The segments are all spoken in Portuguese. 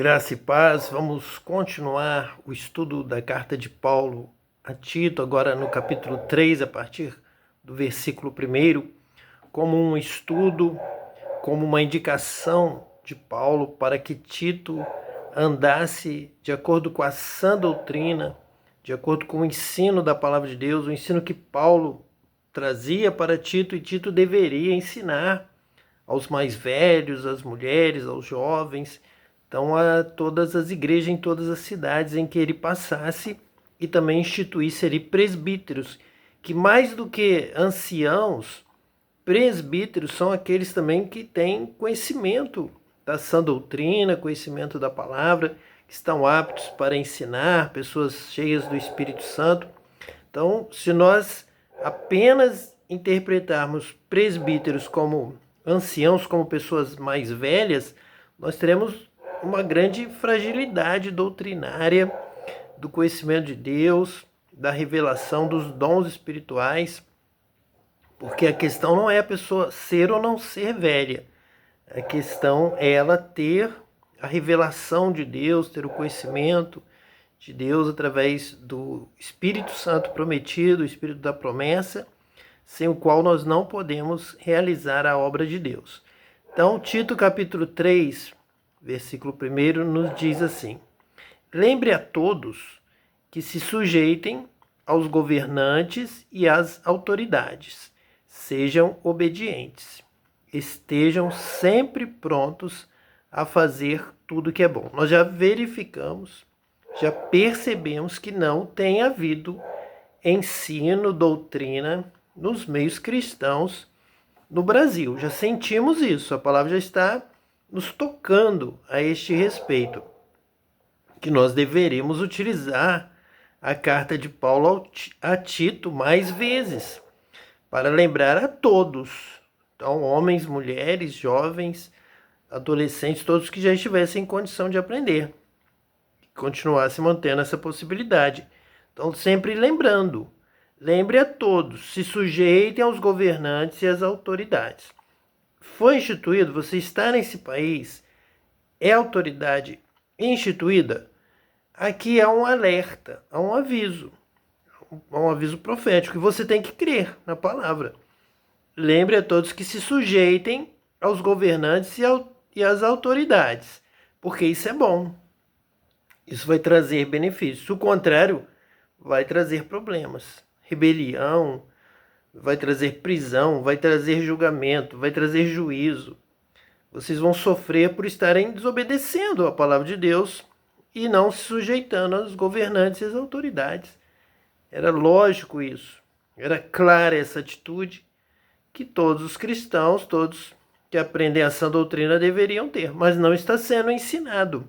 Graça e paz, vamos continuar o estudo da carta de Paulo a Tito, agora no capítulo 3, a partir do versículo 1, como um estudo, como uma indicação de Paulo para que Tito andasse de acordo com a sã doutrina, de acordo com o ensino da palavra de Deus, o ensino que Paulo trazia para Tito e Tito deveria ensinar aos mais velhos, às mulheres, aos jovens, então a todas as igrejas em todas as cidades em que ele passasse, e também instituísse ali presbíteros, que mais do que anciãos, presbíteros são aqueles também que têm conhecimento da sã doutrina, conhecimento da palavra, que estão aptos para ensinar, pessoas cheias do Espírito Santo. Então, se nós apenas interpretarmos presbíteros como anciãos, como pessoas mais velhas, nós teremos uma grande fragilidade doutrinária do conhecimento de Deus, da revelação dos dons espirituais, porque a questão não é a pessoa ser ou não ser velha, a questão é ela ter a revelação de Deus, ter o conhecimento de Deus através do Espírito Santo prometido, o Espírito da promessa, sem o qual nós não podemos realizar a obra de Deus. Então, Tito capítulo 3, versículo 1 nos diz assim: lembre a todos que se sujeitem aos governantes e às autoridades, sejam obedientes, estejam sempre prontos a fazer tudo que é bom. Nós já verificamos, já percebemos que não tem havido ensino, doutrina nos meios cristãos no Brasil. Já sentimos isso, a palavra já está nos tocando a este respeito, que nós deveríamos utilizar a carta de Paulo a Tito mais vezes, para lembrar a todos, então homens, mulheres, jovens, adolescentes, todos que já estivessem em condição de aprender, continuasse mantendo essa possibilidade. Então, sempre lembrando, lembre a todos, se sujeitem aos governantes e às autoridades. Foi instituído, você está nesse país, é autoridade instituída, aqui há um alerta, há um aviso profético, que você tem que crer na palavra. Lembre a todos que se sujeitem aos governantes e às autoridades, porque isso é bom. Isso vai trazer benefícios. O contrário, vai trazer problemas. Rebelião, vai trazer prisão, vai trazer julgamento, vai trazer juízo. Vocês vão sofrer por estarem desobedecendo a palavra de Deus e não se sujeitando aos governantes e às autoridades. Era lógico isso. Era clara essa atitude que todos os cristãos, todos que aprendem a sã doutrina deveriam ter, mas não está sendo ensinado.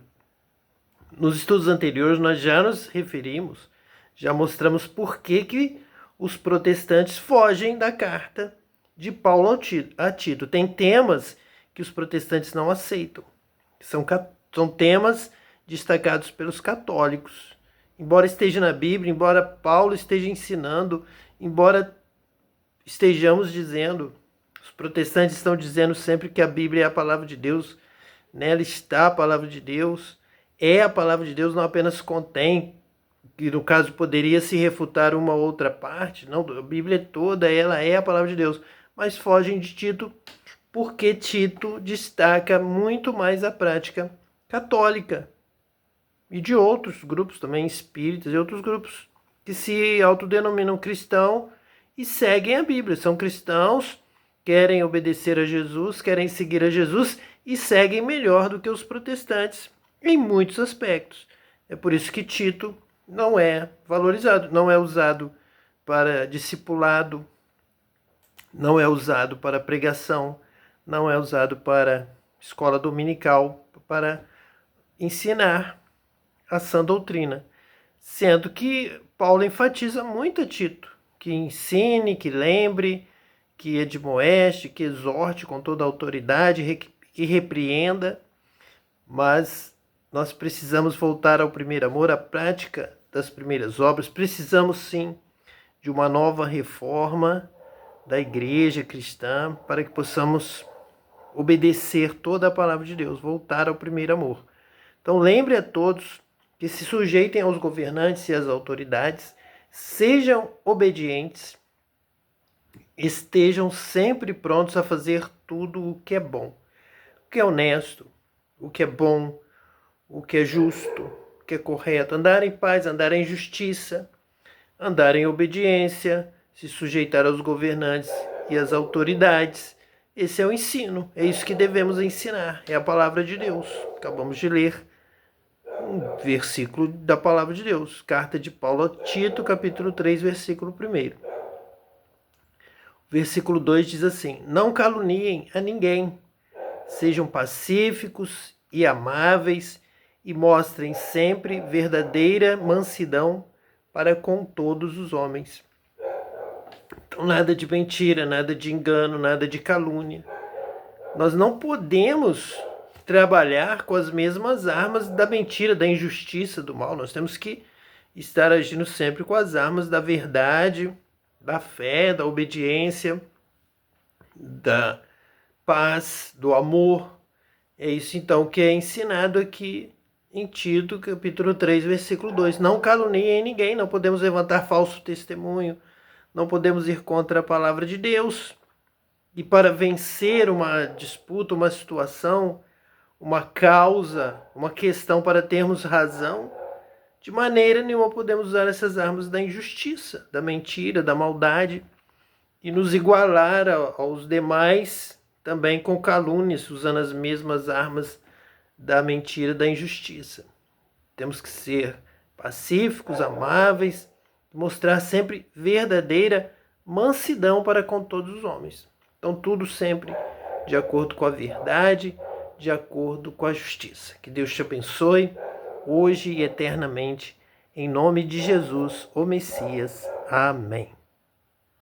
Nos estudos anteriores nós já nos referimos, já mostramos por que os protestantes fogem da carta de Paulo a Tito. Tem temas que os protestantes não aceitam. São temas destacados pelos católicos. Embora esteja na Bíblia, embora Paulo esteja ensinando, embora estejamos dizendo, os protestantes estão dizendo sempre que a Bíblia é a palavra de Deus, nela está a palavra de Deus, é a palavra de Deus, não apenas contém, que no caso poderia se refutar uma outra parte, não, a Bíblia toda ela é a palavra de Deus, mas fogem de Tito porque Tito destaca muito mais a prática católica e de outros grupos também, espíritas e outros grupos que se autodenominam cristão e seguem a Bíblia, são cristãos, querem obedecer a Jesus, querem seguir a Jesus e seguem melhor do que os protestantes em muitos aspectos. É por isso que Tito não é valorizado, não é usado para discipulado, não é usado para pregação, não é usado para escola dominical, para ensinar a sã doutrina. Sendo que Paulo enfatiza muito a Tito, que ensine, que lembre, que admoeste, que exorte com toda a autoridade, que repreenda, mas nós precisamos voltar ao primeiro amor, à prática das primeiras obras. Precisamos sim de uma nova reforma da igreja cristã para que possamos obedecer toda a palavra de Deus, voltar ao primeiro amor. Então lembre a todos que se sujeitem aos governantes e às autoridades, sejam obedientes, estejam sempre prontos a fazer tudo o que é bom, o que é honesto, o que é bom, o que é justo, o que é correto, andar em paz, andar em justiça, andar em obediência, se sujeitar aos governantes e às autoridades. Esse é o ensino, é isso que devemos ensinar, é a palavra de Deus. Acabamos de ler um versículo da palavra de Deus, carta de Paulo a Tito, capítulo 3, versículo 1. Versículo 2 diz assim: não caluniem a ninguém, sejam pacíficos e amáveis e mostrem sempre verdadeira mansidão para com todos os homens. Então, nada de mentira, nada de engano, nada de calúnia. Nós não podemos trabalhar com as mesmas armas da mentira, da injustiça, do mal. Nós temos que estar agindo sempre com as armas da verdade, da fé, da obediência, da paz, do amor. É isso então que é ensinado aqui em Tito, capítulo 3, versículo 2. Não caluniem ninguém, não podemos levantar falso testemunho, não podemos ir contra a palavra de Deus. E para vencer uma disputa, uma situação, uma causa, uma questão, para termos razão, de maneira nenhuma podemos usar essas armas da injustiça, da mentira, da maldade e nos igualar aos demais também com calúnias, usando as mesmas armas da mentira, da injustiça. Temos que ser pacíficos, amáveis, mostrar sempre verdadeira mansidão para com todos os homens. Então tudo sempre de acordo com a verdade, de acordo com a justiça. Que Deus te abençoe hoje e eternamente, em nome de Jesus, o Messias. Amém.